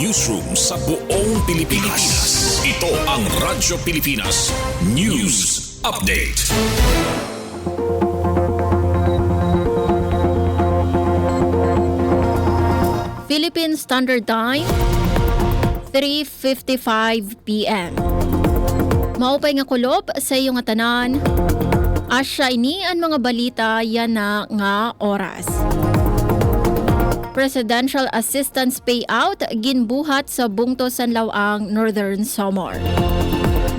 Newsroom sa buong Pilipinas. Ito ang Radyo Pilipinas News Update. Philippine Standard Time, 3:55 p.m. Maupay nga kulop sa iyong tanan. Asya ini ang mga balita yan na nga oras. Presidential Assistance Payout ginbuhat sa bungto Sanlawang Northern Samar.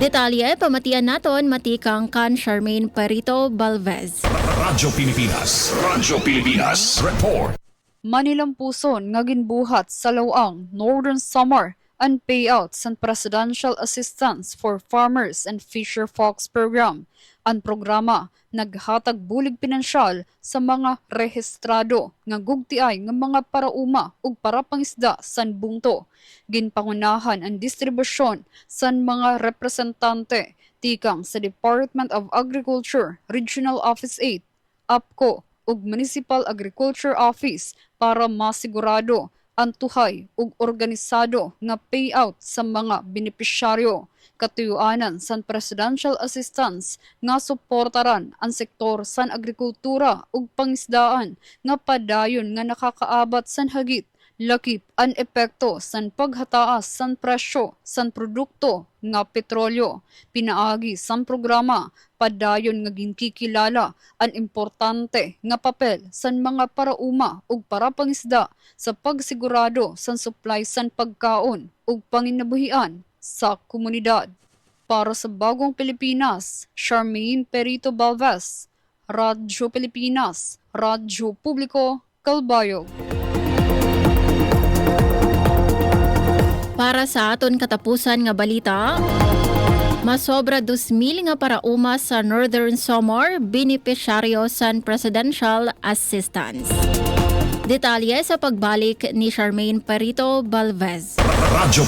Detalye pamatian naton matikang kan Charmaine Perito Balvez. Radyo Pilipinas Report. Manilang puson nga ginbuhat sa Lawang Northern Samar ang payout sa Presidential Assistance for Farmers and Fisher Folks Program. Ang programa naghatag bulig pinansyal sa mga rehistrado nga gugtiay nga mga parauma ug parapangisda san bungto. Ginpangunahan ang distribusyon san mga representante tikang sa Department of Agriculture, Regional Office 8, APCO ug Municipal Agriculture Office para masigurado ang tuhay ug organisado nga payout sa mga benepisyaryo. Katuyuanan san Presidential Assistance nga suportaran ang sektor san agrikultura ug pangisdaan nga padayon nga nakakaabat san hagit lakip ang epekto san paghataas san presyo san produkto nga petrolyo. Pinaagi san programa padayon nga ginkikilala ang importante nga papel san mga parauma ug parapangisda sa pagsigurado san supply san pagkaon ug panginabuhian sa komunidad. Para sa Bagong Pilipinas, Charmaine Perito Balvez, Radyo Pilipinas, Radyo Publiko, Calbayog. Para sa aton katapusan nga balita, masobra 2,000 nga parauma sa Northern Samar benepisyaryo sa Presidential Assistance. Detalye sa pagbalik ni Charmaine Perito Balvez. Radyo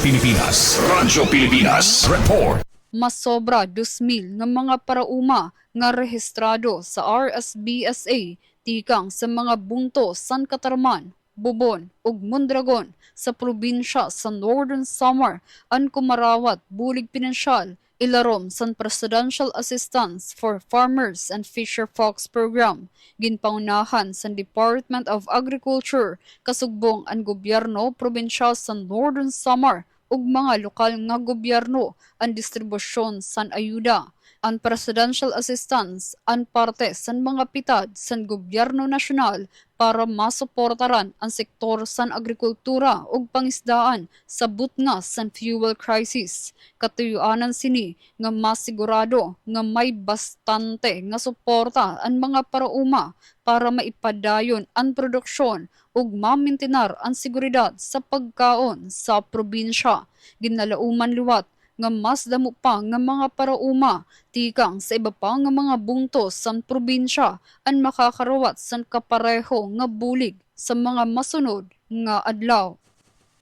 Pilipinas Report. Masobra 2,000 nga mga parauma nga rehistrado sa RSBSA tikang sa mga bungto san Katarman, Bubon ug Mondragon sa probinsya sa Northern Samar ang kumarawat bulig pinansyal ilarom san Presidential Assistance for Farmers and Fisher Folks Program. Ginpangunahan sa Department of Agriculture kasugbong ang gobyerno probinsya sa Northern Samar ug mga lokal nga gobyerno ang distribusyon san ayuda. Ang Presidential Assistance ang parte san mga pitad san gobyerno nasyonal para masuportaran ang sektor san agrikultura ug pangisdaan sa butnga san fuel crisis. Katuyuanan sini nga masigurado nga may bastante nga suporta ang mga parauma para maipadayon ang produksyon ug mamintinar ang seguridad sa pagkaon sa probinsya. Ginalauman liwat nga mas damo pa nga mga parauma tikang sa iba pa nga mga bungto sa probinsya ang makakarawat san kapareho nga bulig sa mga masunod nga adlaw.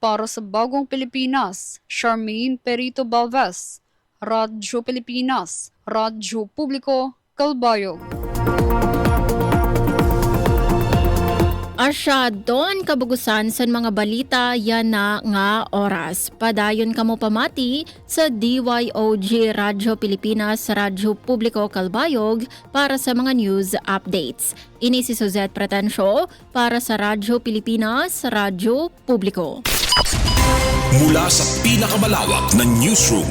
Para sa Bagong Pilipinas, Charmaine Perito Balvez, Radyo Pilipinas, Radyo Publiko, Calbayog. Asya doon kabugusan sa mga balita yan na nga oras. Padayon kamo pamati sa DYOG Radyo Pilipinas, Radyo Publiko Calbayog para sa mga news updates. Ini si Suzette Pretencio para sa Radyo Pilipinas, Radyo Publiko. Mula sa pinakamalawak na newsroom